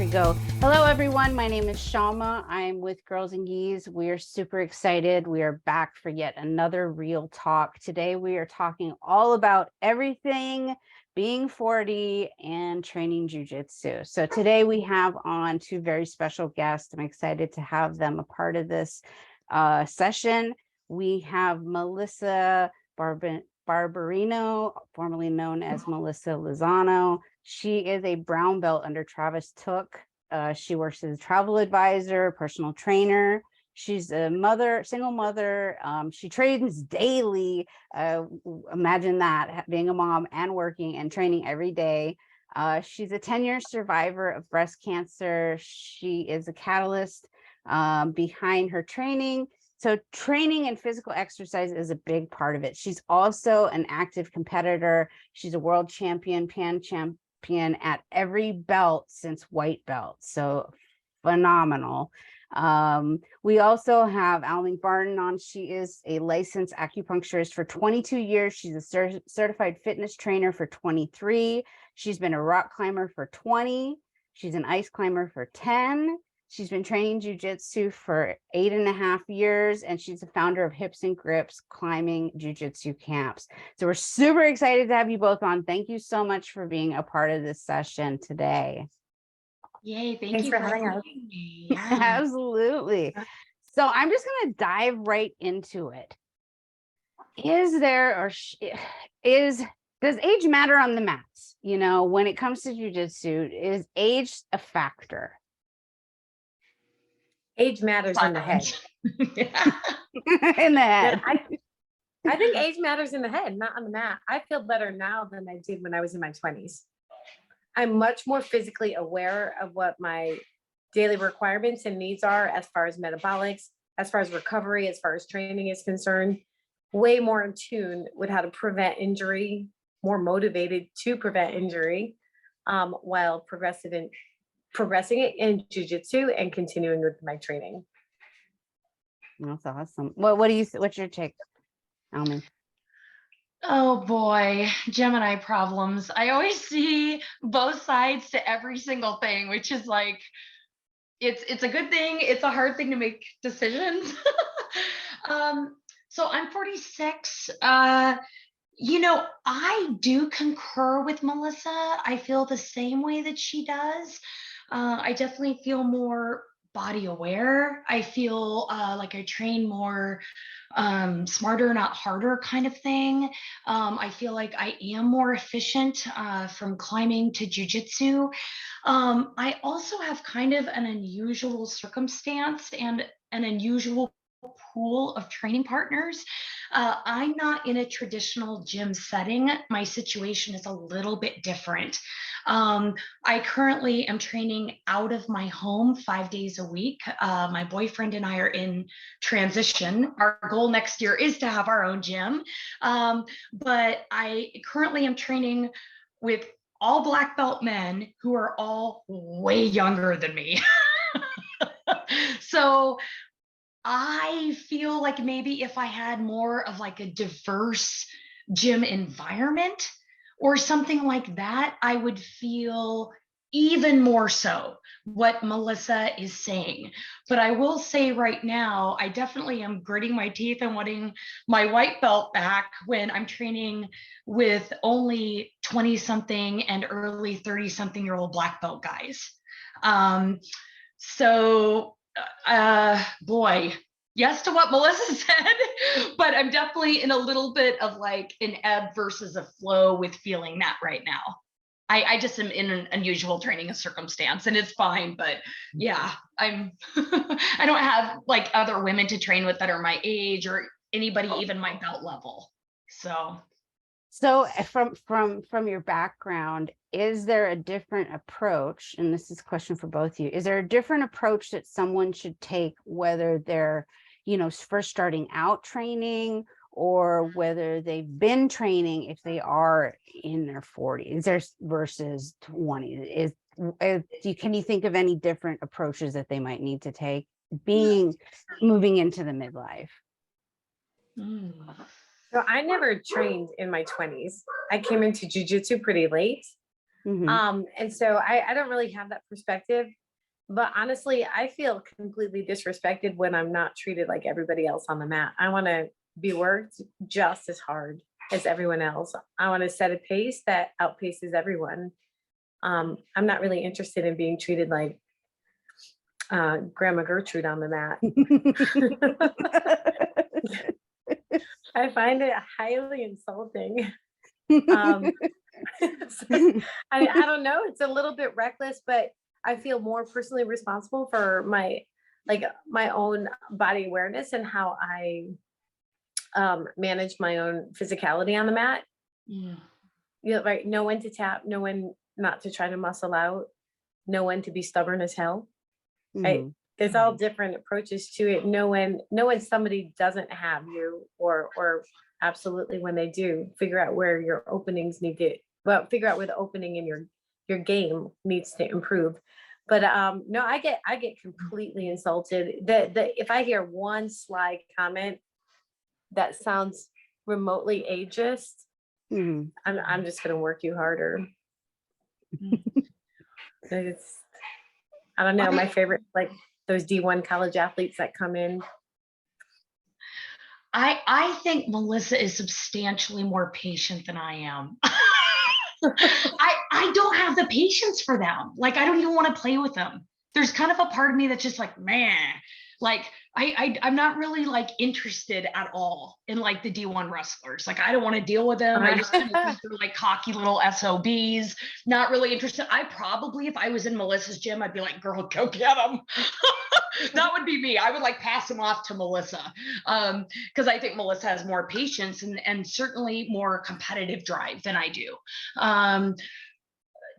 to go. Hello, everyone. My name is Shama. I'm with Girls and Geese. We are super excited. We are back for yet another real talk. Today, we are talking all about everything being 40 and training jiu-jitsu. So today we have on two very special guests. I'm excited to have them a part of this session. We have Melissa Barberino, formerly known as Melissa Lozano. She is a brown belt under Travis Tooke. She works as a travel advisor, personal trainer. She's a mother, single mother. She trains daily. Imagine that, being a mom and working and training every day. She's a 10-year survivor of breast cancer. She is a catalyst behind her training. So training and physical exercise is a big part of it. She's also an active competitor. She's a world champion, pan champion at every belt since white belt. So phenomenal. We also have Almine Barton on. She is a licensed acupuncturist for 22 years. She's a certified fitness trainer for 23. She's been a rock climber for 20. She's an ice climber for 10. She's been training jiu-jitsu for 8.5 years, and she's the founder of Hips and Grips climbing jiu-jitsu camps. So we're super excited to have you both on. Thank you so much for being a part of this session today. Yay, Thanks you for having us. me. Yeah. Absolutely. So I'm just going to dive right into it. Does age matter on the mats? You know, when it comes to jiu-jitsu, is age a factor? Age matters in the head. In the head. I think age matters in the head, not on the mat. I feel better now than I did when I was in my 20s. I'm much more physically aware of what my daily requirements and needs are as far as metabolics, as far as recovery, as far as training is concerned. Way more in tune with how to prevent injury, more motivated to prevent injury, while progressing it in jiu-jitsu and continuing with my training. That's awesome. What's your take, Almine? Oh boy, Gemini problems. I always see both sides to every single thing, which is like, it's a good thing. It's a hard thing to make decisions. So I'm 46. You know, I do concur with Melissa. I feel the same way that she does. I definitely feel more body aware. I feel like I train more smarter, not harder kind of thing. I feel like I am more efficient from climbing to jiu-jitsu. I also have kind of an unusual circumstance and an unusual pool of training partners. I'm not in a traditional gym setting. My situation is a little bit different. I currently am training out of my home 5 days a week. My boyfriend and I are in transition. Our goal next year is to have our own gym. But I currently am training with all black belt men who are all way younger than me. So I feel like maybe if I had more of like a diverse gym environment or something like that, I would feel even more so what Melissa is saying. But I will say right now, I definitely am gritting my teeth and wanting my white belt back when I'm training with only 20-something and early 30-something-year-old black belt guys. Boy, yes to what Melissa said, but I'm definitely in a little bit of like an ebb versus a flow with feeling that right now. I just am in an unusual training circumstance and it's fine, but yeah, I don't have like other women to train with that are my age or anybody even my belt level. So from your background, is there a different approach? And this is a question for both of you. Is there a different approach that someone should take, whether they're, you know, first starting out training or whether they've been training if they are in their 40s versus 20s? Can you think of any different approaches that they might need to take moving into the midlife? So I never trained in my 20s. I came into jiu-jitsu pretty late. And so I don't really have that perspective, but honestly, I feel completely disrespected when I'm not treated like everybody else on the mat. I want to be worked just as hard as everyone else. I want to set a pace that outpaces everyone. I'm not really interested in being treated like Grandma Gertrude on the mat. I find it highly insulting. So, I don't know. It's a little bit reckless, but I feel more personally responsible for my own body awareness and how I manage my own physicality on the mat. Yeah. You know, right? Know when to tap, know when not to try to muscle out, know when to be stubborn as hell. Right? There's all different approaches to it. Know when somebody doesn't have you, or absolutely when they do, figure out where your openings need to. Well, figure out where the opening in your game needs to improve. But no, I get completely insulted. If I hear one sly comment that sounds remotely ageist, I'm just gonna work you harder. It's, I don't know, my favorite, like those D1 college athletes that come in. I think Melissa is substantially more patient than I am. I don't have the patience for them. Like, I don't even want to play with them. There's kind of a part of me that's just like, man, like I'm not really like interested at all in like the D1 wrestlers. Like, I don't want to deal with them. I just kind of think they're like cocky little SOBs, not really interested. I probably, if I was in Melissa's gym, I'd be like, girl, go get them. That would be me. I would like pass them off to Melissa. Because I think Melissa has more patience and certainly more competitive drive than I do.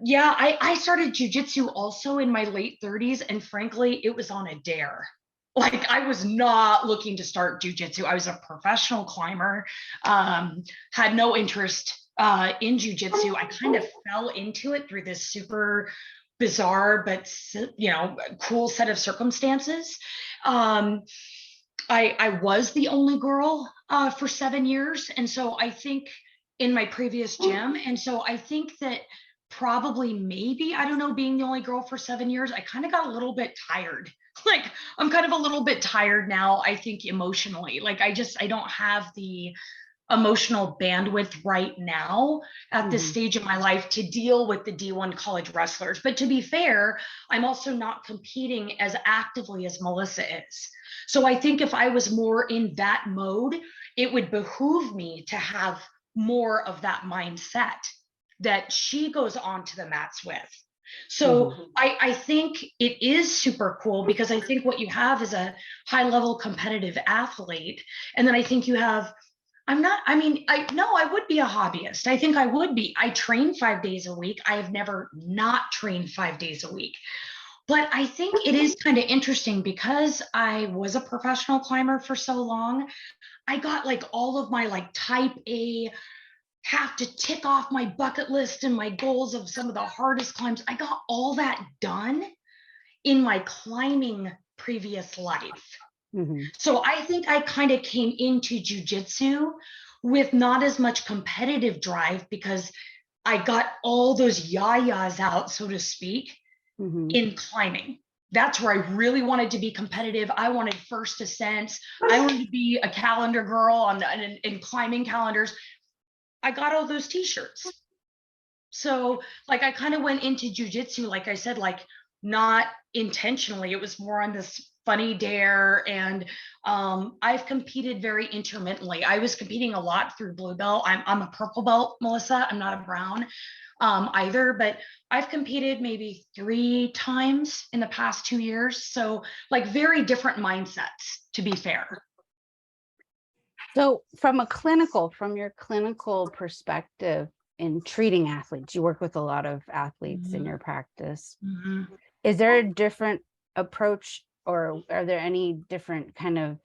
Yeah, I started jujitsu also in my late 30s. And frankly, it was on a dare. Like, I was not looking to start jujitsu. I was a professional climber, had no interest in jujitsu. I kind of fell into it through this super bizarre, but cool set of circumstances. I was the only girl for 7 years. And so I think in my previous gym. And so I think that probably maybe, I don't know, being the only girl for 7 years, I kind of got a little bit tired. Like, I'm kind of a little bit tired now, I think emotionally. Like, I don't have the emotional bandwidth right now at this stage of my life to deal with the D1 college wrestlers. But to be fair, I'm also not competing as actively as Melissa is. So I think if I was more in that mode, it would behoove me to have more of that mindset that she goes on to the mats with. So I think it is super cool, because I think what you have is a high level competitive athlete. And then I think you have, I would be a hobbyist. I think I would be. I train 5 days a week. I have never not trained 5 days a week. But I think it is kind of interesting, because I was a professional climber for so long. I got like all of my like type A, have to tick off my bucket list and my goals of some of the hardest climbs. I got all that done in my climbing previous life. So I think I kind of came into jujitsu with not as much competitive drive, because I got all those yayas out, so to speak, in climbing. That's where I really wanted to be competitive. I wanted first ascents. I wanted to be a calendar girl in climbing calendars. I got all those t-shirts. So like, I kind of went into jujitsu, like I said, like not intentionally. It was more on this funny dare. And I've competed very intermittently. I was competing a lot through blue belt. I'm a purple belt, Melissa. I'm not a brown either, but I've competed maybe 3 times in the past 2 years. So like, very different mindsets, to be fair. So from your clinical perspective in treating athletes, you work with a lot of athletes in your practice. Is there a different approach, or are there any different kind of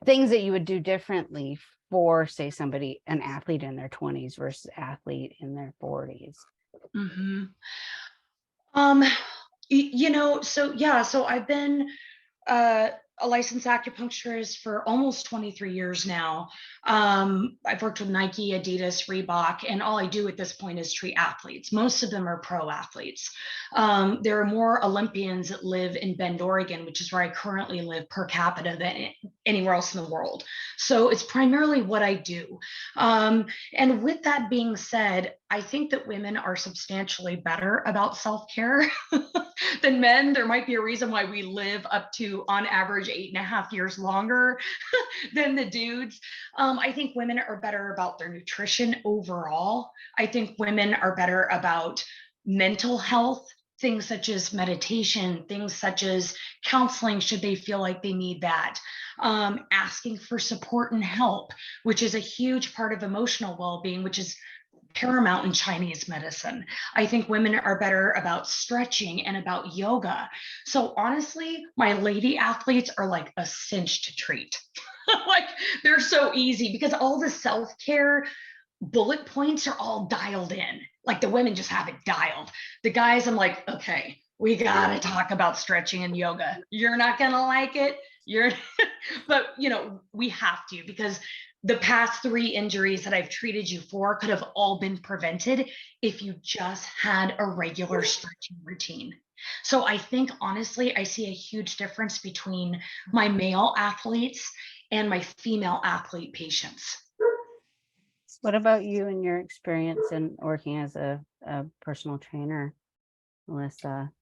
things that you would do differently for, say, an athlete in their 20s versus athlete in their 40s? So I've been a licensed acupuncturist for almost 23 years now. I've worked with Nike, Adidas, Reebok, and all I do at this point is treat athletes. Most of them are pro athletes. There are more Olympians that live in Bend, Oregon, which is where I currently live per capita than anywhere else in the world. So it's primarily what I do. And with that being said, I think that women are substantially better about self-care than men. There might be a reason why we live up to, on average, 8.5 years longer than the dudes. I think women are better about their nutrition overall. I think women are better about mental health, things such as meditation, things such as counseling, should they feel like they need that. Asking for support and help, which is a huge part of emotional well-being, which is paramount in Chinese medicine. I think women are better about stretching and about yoga. So honestly, my lady athletes are like a cinch to treat. Like, they're so easy because all the self-care bullet points are all dialed in. Like, the women just have it dialed. The guys, I'm like, okay, we gotta talk about stretching and yoga. You're not gonna like it. But we have to, because the past 3 injuries that I've treated you for could have all been prevented if you just had a regular stretching routine. So I think, honestly, I see a huge difference between my male athletes and my female athlete patients. What about you and your experience in working as a personal trainer, Melissa?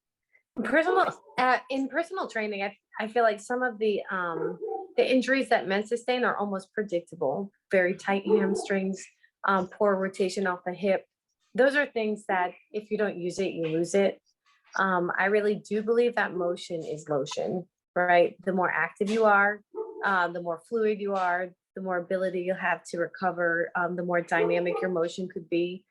In personal training, I feel like some of the injuries that men sustain are almost predictable. Very tight hamstrings, poor rotation off the hip. Those are things that if you don't use it, you lose it. I really do believe that motion is lotion, right? The more active you are, the more fluid you are, the more ability you'll have to recover, the more dynamic your motion could be.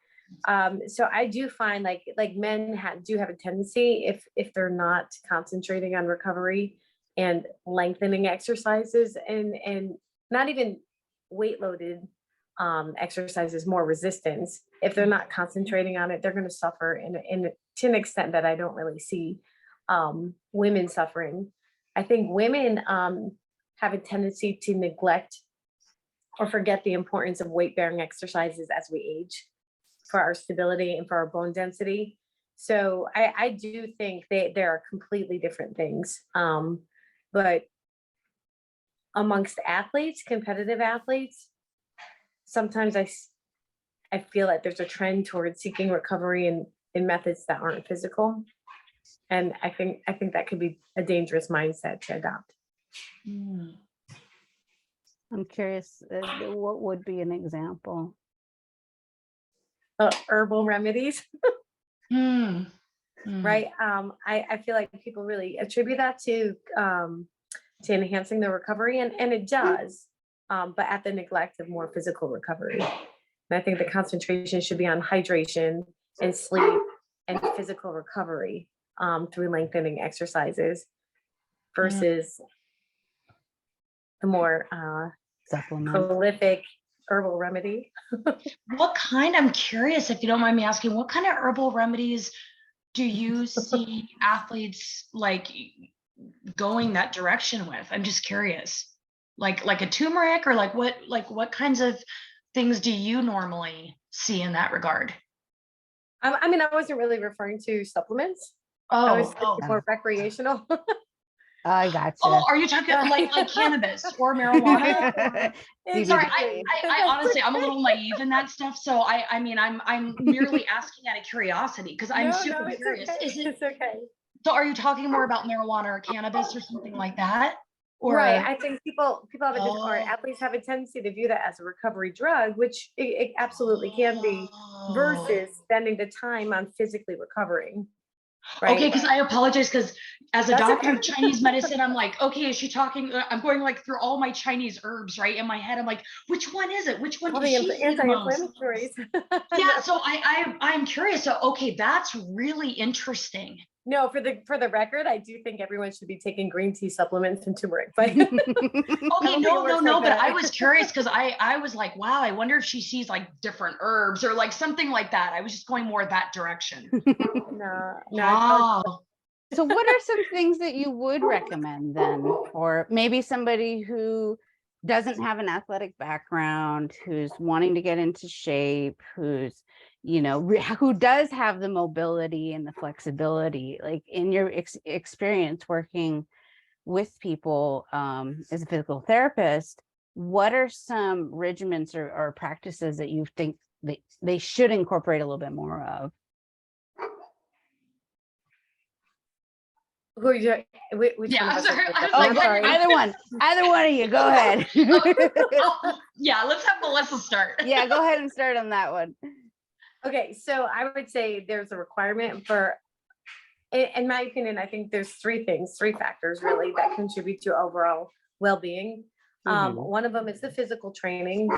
So I do find like men do have a tendency, if they're not concentrating on recovery and lengthening exercises and not even weight loaded exercises, more resistance. If they're not concentrating on it, they're going to suffer to an extent that I don't really see women suffering. I think women have a tendency to neglect or forget the importance of weight bearing exercises as we age, for our stability and for our bone density. So I do think there are completely different things. But amongst athletes, competitive athletes, sometimes I feel like there's a trend towards seeking recovery in methods that aren't physical. And I think that could be a dangerous mindset to adopt. I'm curious, what would be an example? Herbal remedies, Mm. right? I feel like people really attribute that to enhancing the recovery, and it does, but at the neglect of more physical recovery. And I think the concentration should be on hydration and sleep and physical recovery through lengthening exercises versus the more prolific herbal remedy. I'm curious, if you don't mind me asking, what kind of herbal remedies do you see athletes like going that direction with? I'm just curious. Like a turmeric, or what kinds of things do you normally see in that regard? I mean, I wasn't really referring to supplements. I was more recreational. I got you. Oh, are you talking like cannabis or marijuana? Sorry, I honestly, I'm a little naive in that stuff. So I mean, I'm merely asking out of curiosity, because I'm super curious. Okay. It's okay. So are you talking more about marijuana or cannabis or something like that? Or, right. I think people have or athletes have a tendency to view that as a recovery drug, which it absolutely can be, versus spending the time on physically recovering. Right? Okay, because I apologize, because as a doctor of Chinese medicine, I'm like, okay, is she talking? I'm going like through all my Chinese herbs, right? In my head, I'm like, which one is it? Which one does she see the most? Anti-inflammatories. Yeah, so I'm curious. So okay, that's really interesting. No, for the record, I do think everyone should be taking green tea supplements and turmeric. But okay, no. But I was curious, because I was like, wow, I wonder if she sees like different herbs or like something like that. I was just going more that direction. No. Wow. So what are some things that you would recommend then, or maybe somebody who doesn't have an athletic background, who's wanting to get into shape, who's, who does have the mobility and the flexibility, like in your experience working with people as a physical therapist, what are some regimens or practices that you think they should incorporate a little bit more of? Who are you? Which Yeah, one of I'm us sorry. is I was the- like, I'm what? sorry. Either one of you, go ahead. Yeah, let's have Melissa start. Yeah, go ahead and start on that one. Okay, so I would say there's a requirement for, in my opinion, I think there's three factors really that contribute to overall well-being. Mhm. One of them is the physical training.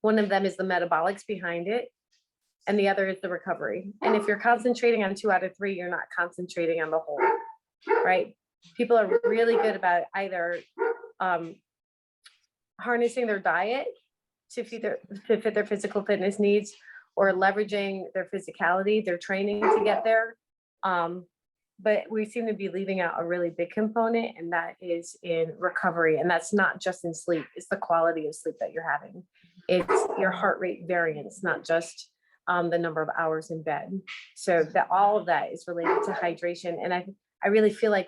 One of them is the metabolics behind it. And the other is the recovery. And if you're concentrating on 2 out of 3, you're not concentrating on the whole, right? People are really good about either harnessing their diet to fit their physical fitness needs, or leveraging their physicality, their training to get there. But we seem to be leaving out a really big component, and that is in recovery. And that's not just in sleep, it's the quality of sleep that you're having. It's your heart rate variance, not just the number of hours in bed. So that all of that is related to hydration. And I really feel like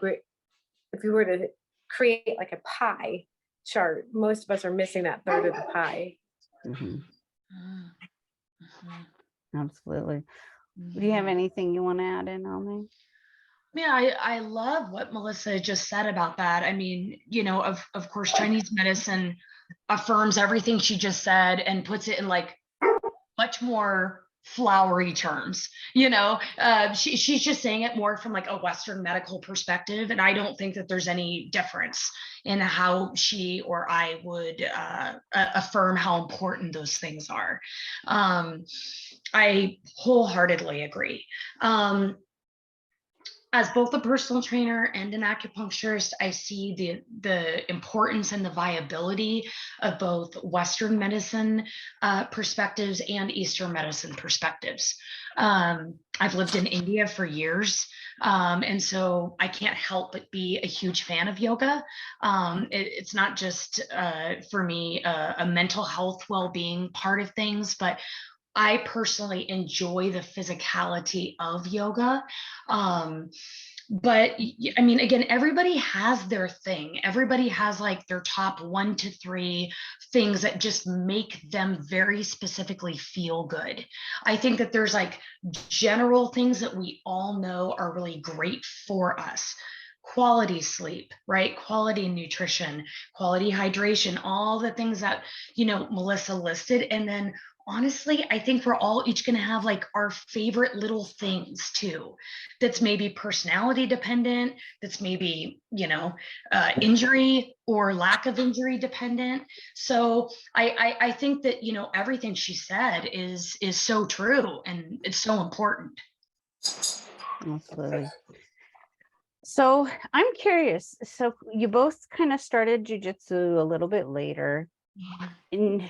if we were to create like a pie chart, most of us are missing that third of the pie. Mhm. Mhm. Absolutely. Do you have anything you want to add in, Almine? Yeah, I love what Melissa just said about that. I mean, of course, Chinese medicine affirms everything she just said and puts it in like much more flowery terms. She's just saying it more from like a Western medical perspective, and I don't think that there's any difference in how she or I would affirm how important those things are. I wholeheartedly agree. As both a personal trainer and an acupuncturist, I see the importance and the viability of both Western medicine perspectives and Eastern medicine perspectives. I've lived in India for years, and so I can't help but be a huge fan of yoga. It's not just for me a mental health well-being part of things, but I personally enjoy the physicality of yoga. But I mean, again, everybody has their thing. Everybody has like their top 1 to 3 things that just make them very specifically feel good. I think that there's like general things that we all know are really great for us. Quality sleep, right? Quality nutrition, quality hydration, all the things that, Melissa listed. And then honestly, I think we're all each going to have like our favorite little things too. That's maybe personality dependent. That's maybe, injury or lack of injury dependent. So I think that, everything she said is so true, and it's so important. Absolutely. So I'm curious. So you both kind of started jujitsu a little bit later. In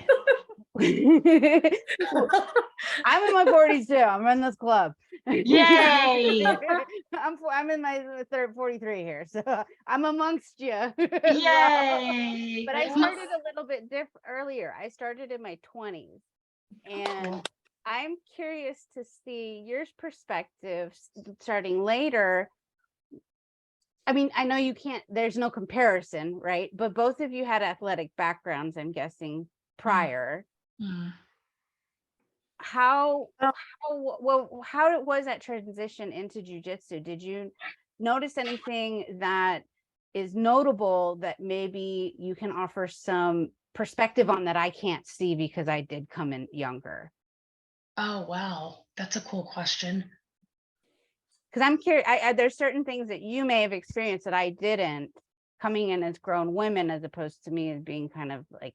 I'm in my 40s too. I'm in this club. Yay! I'm in my 43 here, so I'm amongst you. Yay! But I started a little bit earlier. I started in my 20s, and I'm curious to see your perspective starting later. I mean, I know you can't, there's no comparison, right? But both of you had athletic backgrounds, I'm guessing, prior. How was that transition into jujitsu? Did you notice anything that is notable that maybe you can offer some perspective on that I can't see because I did come in younger? Oh, wow. That's a cool question. Because I'm curious, there's certain things that you may have experienced that I didn't, coming in as grown women, as opposed to me as being kind of like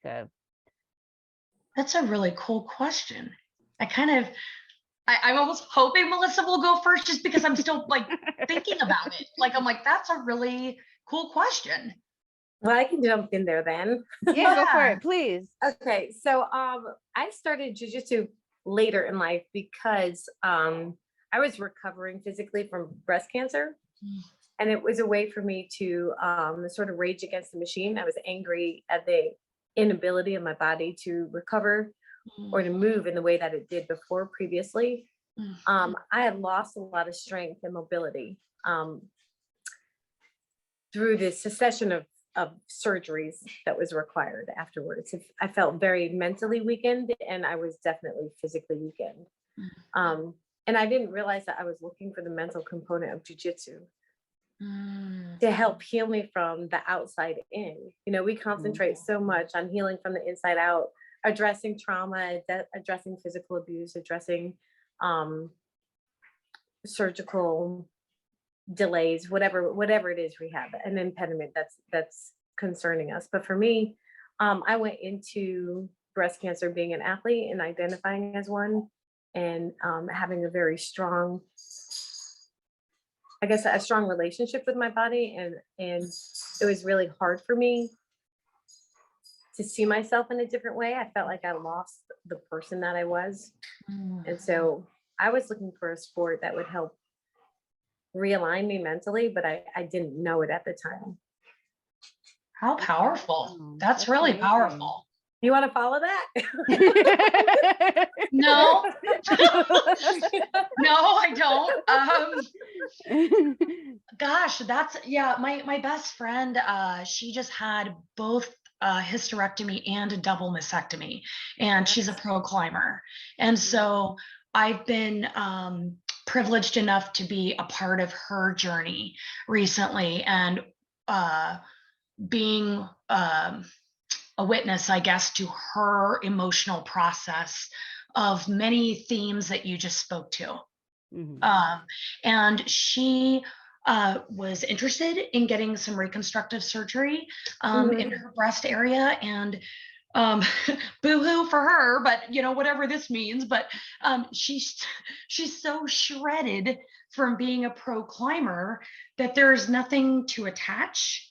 That's a really cool question. I'm almost hoping Melissa will go first, just because I'm still like thinking about it. Like, I'm like, that's a really cool question. Well, I can jump in there then. Yeah, go for it, please. Okay, so I started jujitsu later in life because I was recovering physically from breast cancer. And it was a way for me to sort of rage against the machine. I was angry at the inability of my body to recover or to move in the way that it did before previously. I had lost a lot of strength and mobility through the succession of surgeries that was required afterwards. I felt very mentally weakened, and I was definitely physically weakened. And I didn't realize that I was looking for the mental component of jiu-jitsu to help heal me from the outside in. You know, we concentrate so much on healing from the inside out, addressing trauma, addressing physical abuse, addressing surgical delays, whatever it is, rehab, an impediment that's concerning us. But for me, I went into breast cancer being an athlete and identifying as one, and having a very strong, I guess, a strong relationship with my body, and it was really hard for me to see myself in a different way. I felt like I lost the person that I was, and so I was looking for a sport that would help realign me mentally, but I didn't know it at the time. How powerful. Wow, That's really amazing. powerful. You want to follow that? No, no, I don't. Gosh, that's, yeah, my best friend, she just had both a hysterectomy and a double mastectomy, and she's a pro climber. And so I've been privileged enough to be a part of her journey recently, and being a witness, I guess, to her emotional process of many themes that you just spoke to. And she was interested in getting some reconstructive surgery in her breast area, and boo-hoo for her, but you know, whatever this means. But she's so shredded from being a pro climber that there's nothing to attach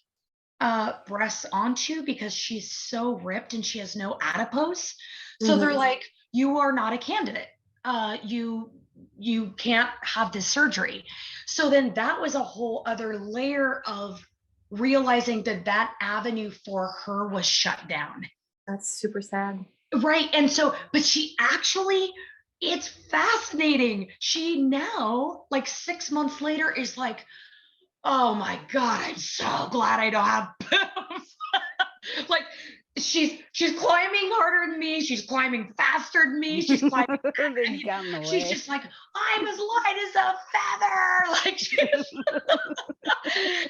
breasts onto, because she's so ripped and she has no adipose. So they're like, you are not a candidate. You can't have this surgery. So then that was a whole other layer of realizing that avenue for her was shut down. That's super sad. Right. And so, but she actually, it's fascinating. She now, like 6 months later, is like, oh my God, I'm so glad I don't have boobs. Like, she's climbing harder than me. She's climbing faster than me. She's climbing. She's just like, I'm as light as a feather. Like,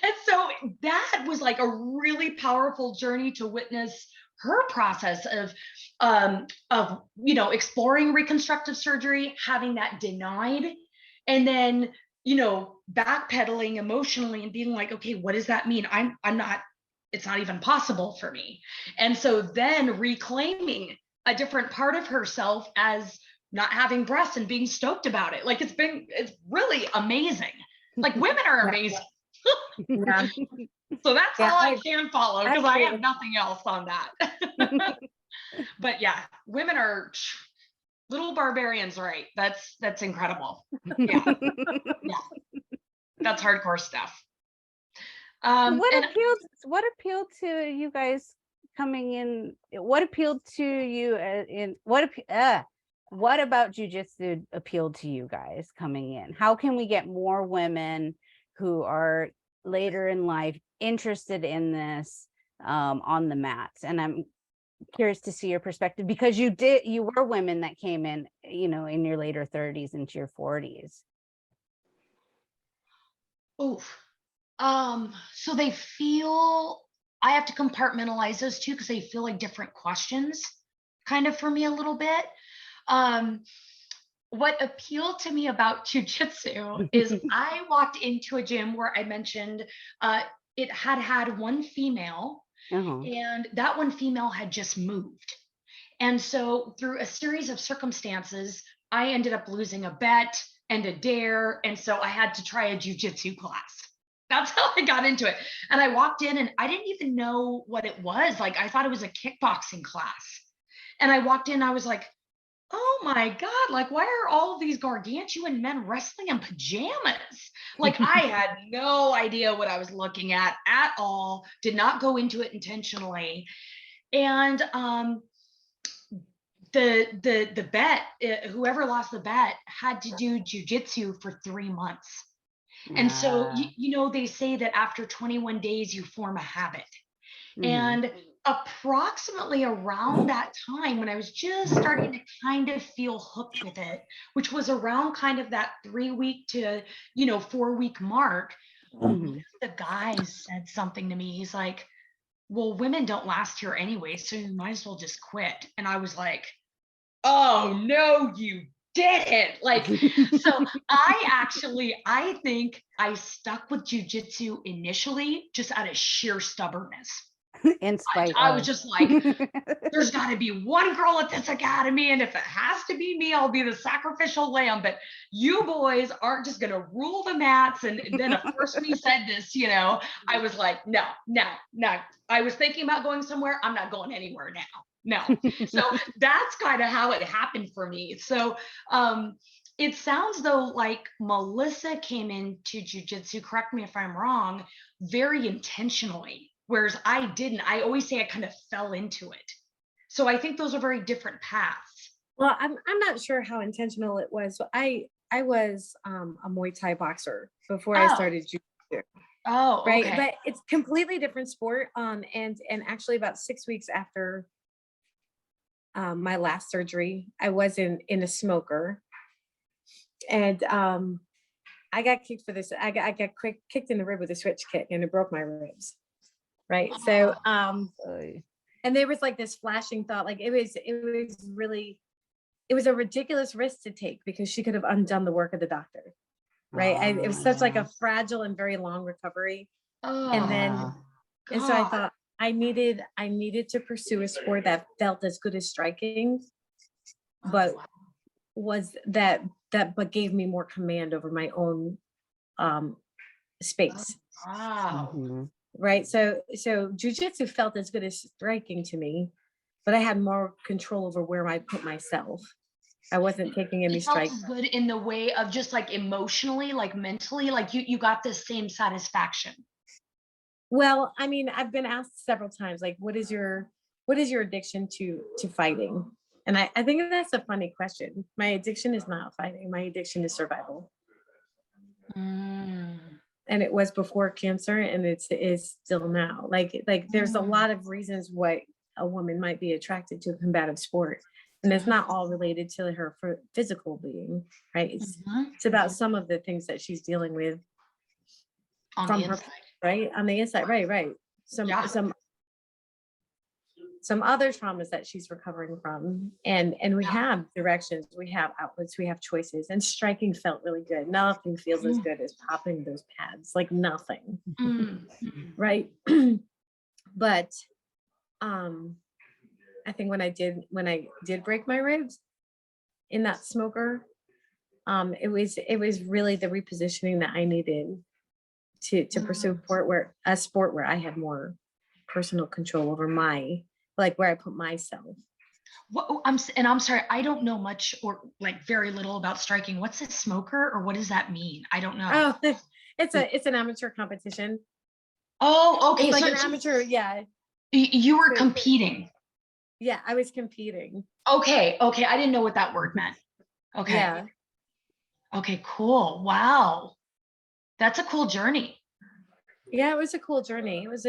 and so that was like a really powerful journey to witness her process of you know, exploring reconstructive surgery, having that denied, and then, you know, backpedaling emotionally and being like, okay, what does that mean? I'm not, it's not even possible for me. And so then reclaiming a different part of herself as not having breasts and being stoked about it. Like, it's really amazing. Like, women are amazing. Yeah. So that's all I can follow, because I agree. have nothing else on that. But yeah, women are little barbarians, right? That's incredible. Yeah. Yeah. That's hardcore stuff. What appealed to you guys coming in? What appealed to you what about jujitsu appealed to you guys coming in? How can we get more women who are later in life interested in this on the mats? And I'm curious to see your perspective, because you were women that came in, you know, in your later 30s into your 40s. Oof. So they feel, I have to compartmentalize those two because they feel like different questions kind of for me a little bit. What appealed to me about jujitsu is I walked into a gym where I mentioned it had one female, and that one female had just moved. And so through a series of circumstances, I ended up losing a bet and a dare. And so I had to try a jujitsu class. That's how I got into it. And I walked in and I didn't even know what it was. Like, I thought it was a kickboxing class. And I walked in, I was like, oh oh my God, like, why are all of these gargantuan men wrestling in pajamas? Like, I had no idea what I was looking at all, did not go into it intentionally. And the bet, whoever lost the bet had to do jujitsu for 3 months. And so, Ah, they say that after 21 days, you form a habit. mhm. And approximately around that time, when I was just starting to kind of feel hooked with it, which was around kind of that 3 week to 4 week mark, one Mhm. of the guys said something to me. He's like, well, women don't last here anyway, so you might as well just quit. And I was like, oh no, you didn't. Like, so I think I stuck with jujitsu initially just out of sheer stubbornness. In spite I was of. just like, there's got to be one girl at this academy, and if it has to be me, I'll be the sacrificial lamb. But you boys aren't just going to rule the mats. And then, of course, when he said this, I was like, no. I was thinking about going somewhere. I'm not going anywhere now. No. So that's kind of how it happened for me. So it sounds though like Melissa came into jujitsu, correct me if I'm wrong, very intentionally, whereas I didn't. I always say I kind of fell into it. So I think those are very different paths. Well, I'm not sure how intentional it was. So I was a Muay Thai boxer before I Oh, started jiu-jitsu, oh, right? okay. But it's completely different sport. And actually about 6 weeks after my last surgery, I was in a smoker, and I got kicked for this. I got kicked in the rib with a switch kick, and it broke my ribs. Right. So Oy. and there was like this flashing thought, like it was a ridiculous risk to take because she could have undone the work of the doctor. Right. It was such like a fragile and very long recovery. And then Ah. and so I God. thought I needed to pursue a sport that felt as good as striking, but was but gave me more command over my own space. Wow. Mhm. Right. So jujitsu felt as good as striking to me, but I had more control over where I put myself. I wasn't taking any It felt strikes. as good in the way of just like emotionally, like mentally, like you got the same satisfaction. Well, I mean, I've been asked several times, like, what is your addiction to fighting? And I think that's a funny question. My addiction is not fighting. My addiction is survival. Mm. And it was before cancer, and it is still now. Like there's a lot of reasons why a woman might be attracted to a combative sport, and it's not all related to her physical being, right? It's about some of the things that she's dealing with On from the her, inside. right, on the inside, right. Yeah. Some other traumas that she's recovering from, and we have directions, we have outlets, we have choices, and striking felt really good. Nothing feels as good as popping those pads, like nothing. Right. But I think when I did break my ribs in that smoker, it was really the repositioning that I needed to pursue a sport where I had more personal control over where I put myself. I'm sorry, I don't know much or like very little about striking. What's a smoker, or what does that mean? I don't know. Oh, it's an amateur competition. Oh, okay. It's like So an amateur, yeah. you were competing. Yeah, I was competing. Okay. I didn't know what that word meant. Okay. Yeah. Okay, cool. Wow. That's a cool journey. Yeah, it was a cool journey. It was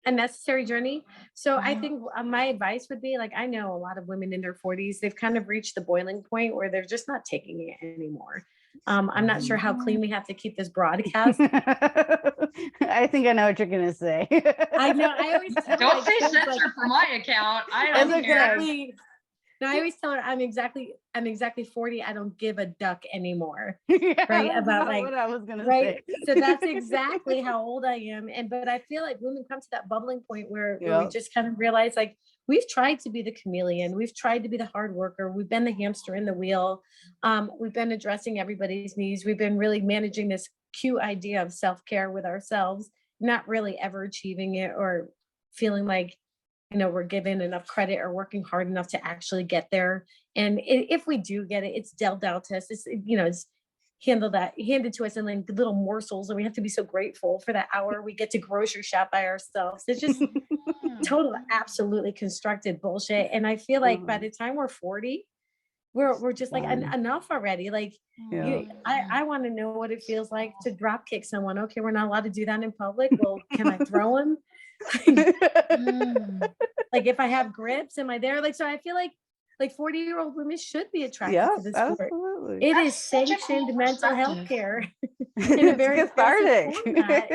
a necessary journey. So I think my advice would be, like, I know a lot of women in their 40s, they've kind of reached the boiling point where they're just not taking it anymore. I'm not sure how clean we have to keep this broadcast. I think I know what you're gonna say. I know. I always tell Don't say kids, censor for my account. I That's don't okay. care. No, I always tell her I'm exactly 40. I don't give a duck anymore. Yeah, Right, that's about not like, what I was gonna right. say. So that's exactly how old I am. But I feel like women come to that bubbling point where we Yep. just kind of realize, like, we've tried to be the chameleon. We've tried to be the hard worker. We've been the hamster in the wheel. We've been addressing everybody's needs. We've been really managing this cute idea of self-care with ourselves, not really ever achieving it or feeling like we're given enough credit or working hard enough to actually get there. And if we do get it, it's dealt out to us. It's handed to us in like little morsels, and we have to be so grateful for that hour we get to grocery shop by ourselves. It's just total, absolutely constructed bullshit. And I feel like by the time we're 40, we're just like enough already. Like I want to know what it feels like to drop kick someone. Okay, we're not allowed to do that in public. Well, can I throw him? Like if I have grips, am I there? Like, so I feel like 40-year-old women should be attracted to this sport. Absolutely. It is Such a cool sanctioned mental health perspective. care in a very cathartic. format.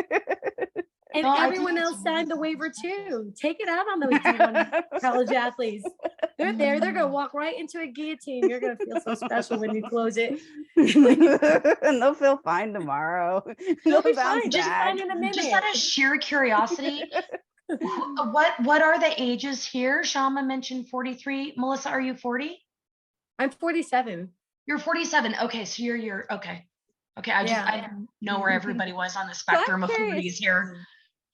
And No, I think everyone it's else a signed the really waiver cool too. Take it out on those D1 college athletes. They're there. They're gonna walk right into a guillotine. You're gonna feel so special when you close it. And they'll feel fine tomorrow. They'll be bounce fine. Just back. fine in a minute. Just out of sheer curiosity, what are the ages here? Shama mentioned 43. Melissa, are you 40? I'm 47. You're 47. Okay, so you're okay. Okay, I didn't know where everybody was on the spectrum of 40s here.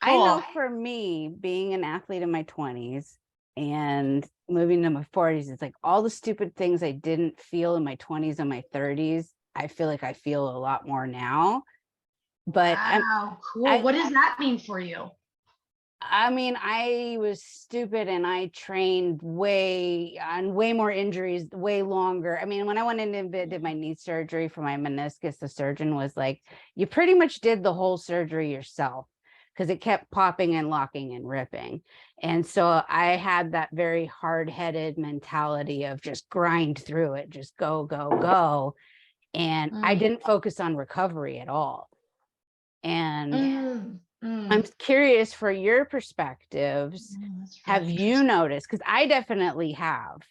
I know Cool. for me, being an athlete in my 20s and moving to my 40s, it's like all the stupid things I didn't feel in my 20s and my 30s, I feel like I feel a lot more now. But Wow, cool. What does that mean for you? I mean, I was stupid and I trained way more injuries, way longer. I mean, when I went in and did my knee surgery for my meniscus, the surgeon was like, you pretty much did the whole surgery yourself, because it kept popping and locking and ripping. And so I had that very hard-headed mentality of just grind through it, just go, go, go. And I didn't focus on recovery at all. And I'm curious for your perspectives. Have you noticed? Because I definitely have,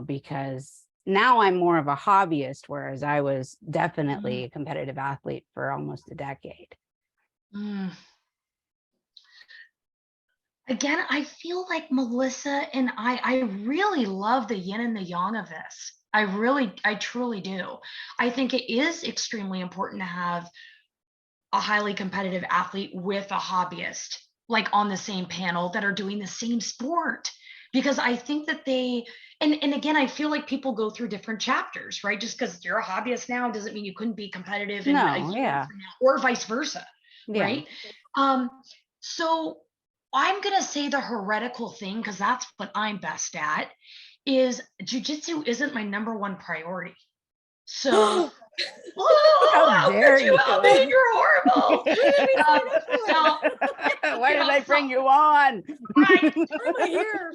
because now I'm more of a hobbyist, whereas I was definitely a competitive athlete for almost a decade. Again, I feel like Melissa and I really love the yin and the yang of this. I truly do. I think it is extremely important to have a highly competitive athlete with a hobbyist, like on the same panel, that are doing the same sport. Because I think that and again, I feel like people go through different chapters, right? Just because you're a hobbyist now doesn't mean you couldn't be competitive in a year from now, or vice versa, right? So I'm gonna say the heretical thing, because that's what I'm best at, is jiu-jitsu isn't my number one priority. So how dare you? You're horrible. Why did I bring you on? Right. I'm here.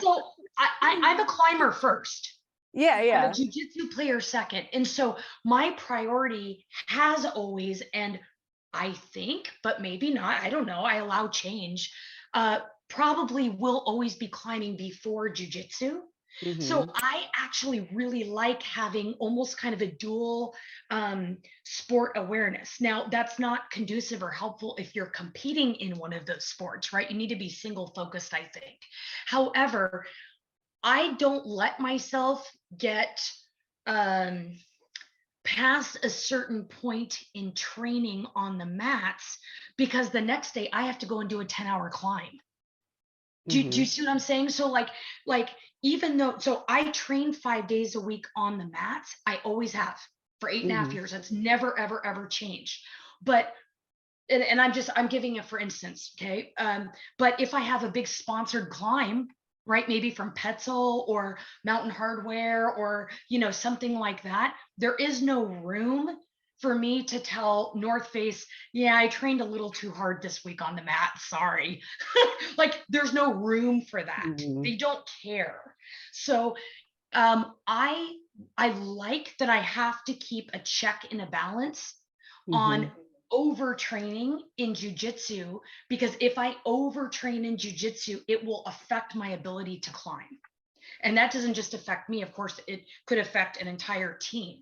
So I'm a climber first. Yeah. I'm a jiu-jitsu player second. And so my priority has always, and I think, but maybe not, I don't know, I allow change, probably will always be climbing before jiu-jitsu. So I actually really like having almost kind of a dual sport awareness. Now, that's not conducive or helpful if you're competing in one of those sports, right? You need to be single focused, I think. However, I don't let myself get past a certain point in training on the mats, because the next day I have to go and do a 10-hour climb. Do you see what I'm saying? So like even though, so I train 5 days a week on the mats, I always have for 8.5 years. That's never, ever, ever changed. But, and I'm giving it for instance, okay? But if I have a big sponsored climb, right, maybe from Petzl or Mountain Hardware or, something like that, there is no room for me to tell North Face, yeah, I trained a little too hard this week on the mat. Sorry. Like there's no room for that. They don't care. So I like that I have to keep a check and a balance on overtraining in jiu-jitsu, because if I overtrain in jiu-jitsu, it will affect my ability to climb. And that doesn't just affect me. Of course, it could affect an entire team,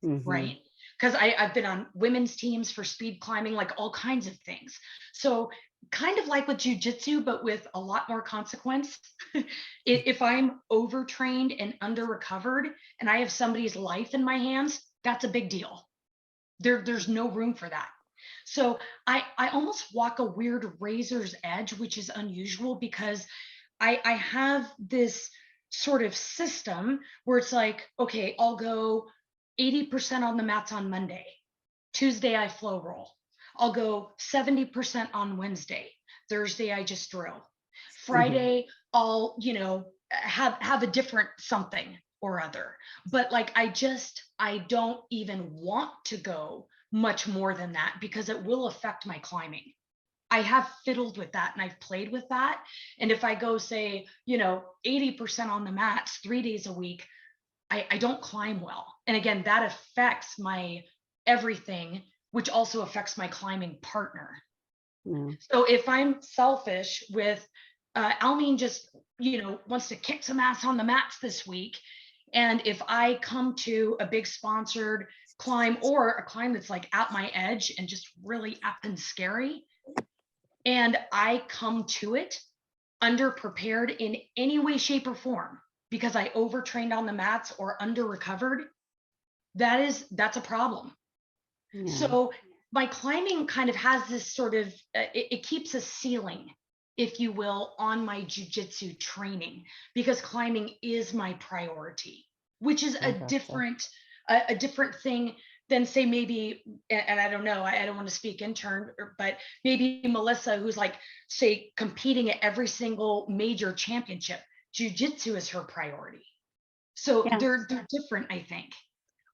right? Because I've been on women's teams for speed climbing, like all kinds of things. So kind of like with jiu-jitsu, but with a lot more consequence. If I'm overtrained and under recovered and I have somebody's life in my hands, that's a big deal. There's no room for that. So I almost walk a weird razor's edge, which is unusual because I have this sort of system where it's like, okay, I'll go 80% on the mats on Monday. Tuesday, I flow roll. I'll go 70% on Wednesday. Thursday, I just drill. Friday, I'll, have a different something or other. But like, I don't even want to go much more than that because it will affect my climbing. I have fiddled with that and I've played with that. And if I go say, 80% on the mats 3 days a week, I don't climb well. And again, that affects my everything, which also affects my climbing partner. Yeah. So if I'm selfish with Almine just, wants to kick some ass on the mats this week. And if I come to a big sponsored climb or a climb that's like at my edge and just really effing scary, and I come to it underprepared in any way, shape, or form because I overtrained on the mats or under recovered, that's a problem. Yeah. So my climbing kind of has this sort of, it keeps a ceiling, if you will, on my jiu-jitsu training because climbing is my priority, which is I gotcha. a different thing than say maybe, and I don't know, I don't want to speak in turn, but maybe Melissa, who's like, say, competing at every single major championship, jiu-jitsu is her priority. So Yeah. they're different, I think.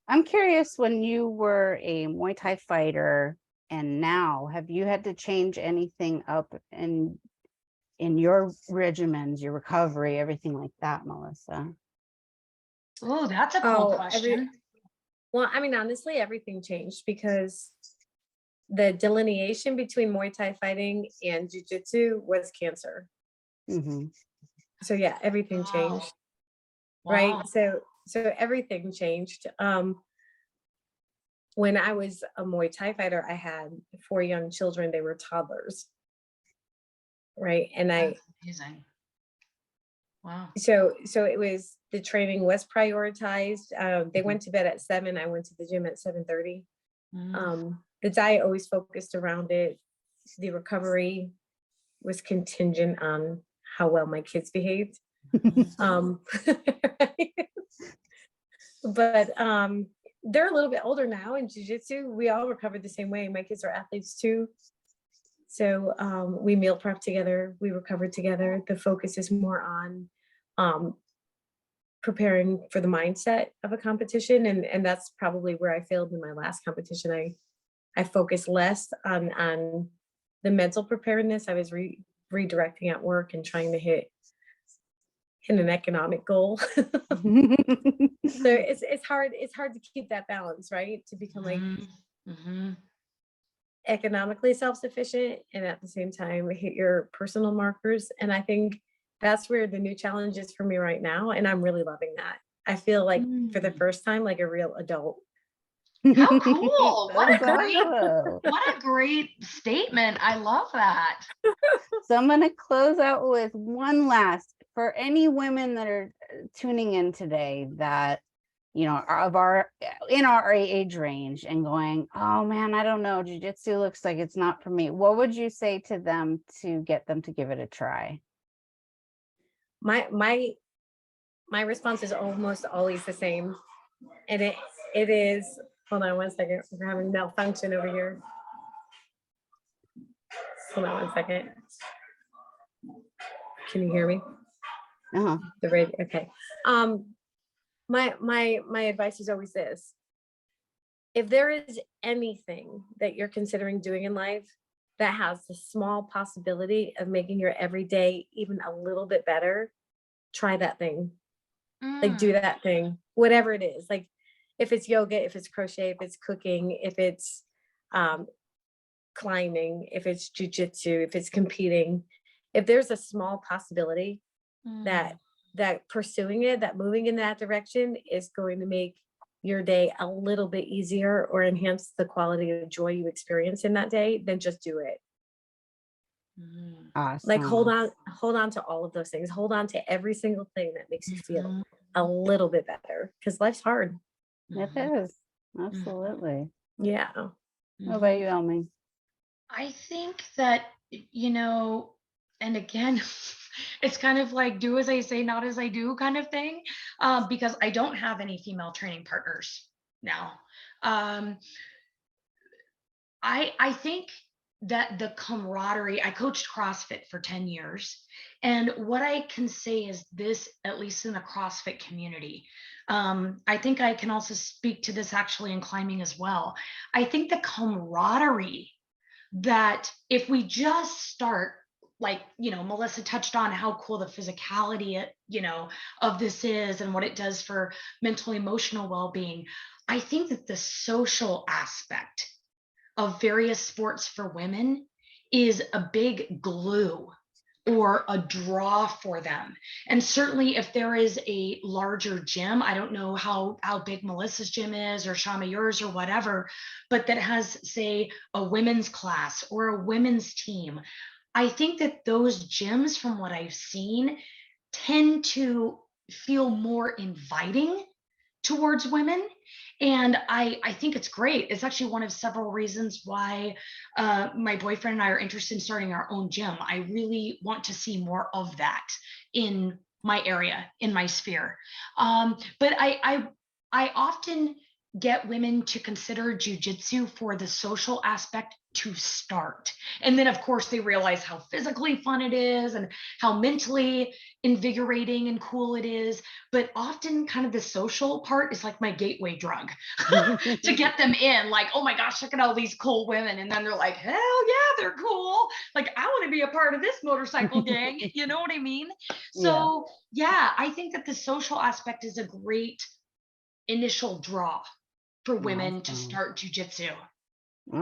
I'm curious, when you were a Muay Thai fighter and now, have you had to change anything up in your regimens, your recovery, everything like that, Melissa? Oh, that's a cool question. Well, I mean, honestly, everything changed because the delineation between Muay Thai fighting and Jiu-Jitsu was cancer. So yeah, everything changed. Wow. Right. So everything changed. When I was a Muay Thai fighter, I had 4 young children. They were toddlers. Right. And That's amazing. Wow. So it was, the training was prioritized. They went to bed at 7. I went to the gym at 7:30. The diet always focused around it. The recovery was contingent on how well my kids behaved. But they're a little bit older now in jiu-jitsu. We all recovered the same way. My kids are athletes too. So we meal prep together, we recovered together. The focus is more on preparing for the mindset of a competition. And that's probably where I failed in my last competition. I focused less on the mental preparedness. I was redirecting at work and trying to hit an economic goal. So it's hard to keep that balance, right? To become like economically self-sufficient and at the same time hit your personal markers. And I think that's where the new challenge is for me right now. And I'm really loving that. I feel like for the first time, like a real adult. How cool. What a great statement. I love that. So I'm going to close out with one last, for any women that are tuning in today that, are in our age range and going, oh man, I don't know, jiu-jitsu looks like it's not for me. What would you say to them to get them to give it a try? My response is almost always the same. And it is, hold on one second. We're having malfunction over here. Hold on one second. Can you hear me? The radio. Okay. My advice is always this: if there is anything that you're considering doing in life that has the small possibility of making your everyday even a little bit better, try that thing. Like, do that thing, whatever it is. Like, if it's yoga, if it's crochet, if it's cooking, if it's climbing, if it's jujitsu, if it's competing, if there's a small possibility that pursuing it, that moving in that direction is going to make your day a little bit easier or enhance the quality of joy you experience in that day, then just do it. Awesome. Like, hold on to all of those things. Hold on to every single thing that makes you feel a little bit better, because life's hard. It is. Absolutely. Yeah. What about you, Almine? I think that, and again, it's kind of like do as I say, not as I do kind of thing, because I don't have any female training partners now. Um, I think that the camaraderie, I coached CrossFit for 10 years. And what I can say is this, at least in the CrossFit community, I think I can also speak to this actually in climbing as well. I think the camaraderie that if we just start, like, Melissa touched on how cool the physicality, of this is and what it does for mental emotional well-being. I think that the social aspect of various sports for women is a big glue or a draw for them. And certainly if there is a larger gym, I don't know how big Melissa's gym is or Shama yours or whatever, but that has, say, a women's class or a women's team. I think that those gyms, from what I've seen, tend to feel more inviting towards women. And I think it's great. It's actually one of several reasons why my boyfriend and I are interested in starting our own gym. I really want to see more of that in my area, in my sphere. But I often get women to consider jujitsu for the social aspect to start. And then, of course, they realize how physically fun it is and how mentally invigorating and cool it is. But often, kind of the social part is like my gateway drug to get them in. Like, oh my gosh, look at all these cool women. And then they're like, hell yeah, they're cool. Like, I want to be a part of this motorcycle gang. You know what I mean? So, yeah, I think that the social aspect is a great initial draw for women to Awesome. start jujitsu.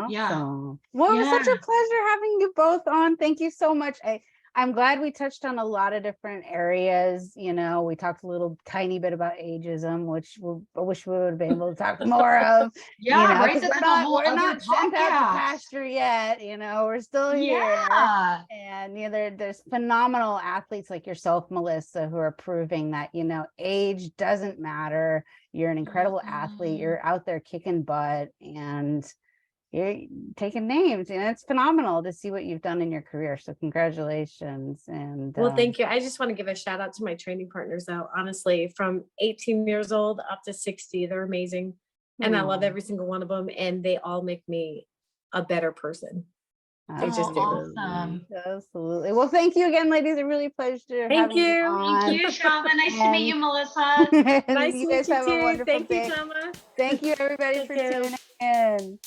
Yeah. Awesome. Well, it was Yeah. such a pleasure having you both on. Thank you so much. I'm glad we touched on a lot of different areas. We talked a little tiny bit about ageism, which I wish we would have been able to talk more of. Yeah, right. Because That's like a whole we're other not sent out to podcast. pasture yet. We're still here. Yeah. And there's phenomenal athletes like yourself, Melissa, who are proving that age doesn't matter. You're an incredible athlete. You're out there kicking butt, and you're taking names, and it's phenomenal to see what you've done in your career. So congratulations. And Well, thank you. I just want to give a shout out to my training partners, though. Honestly, from 18 years old up to 60, they're amazing. And I love every single one of them. And they all make me a better person. They just do. Awesome. Absolutely. Well, thank you again, ladies. A really pleasure having you on. Thank you, Shama. Nice to meet you, Melissa. And Nice you to guys meet you have a too. wonderful Thank you, day. Shama. Thank you, everybody, Take for care. tuning in.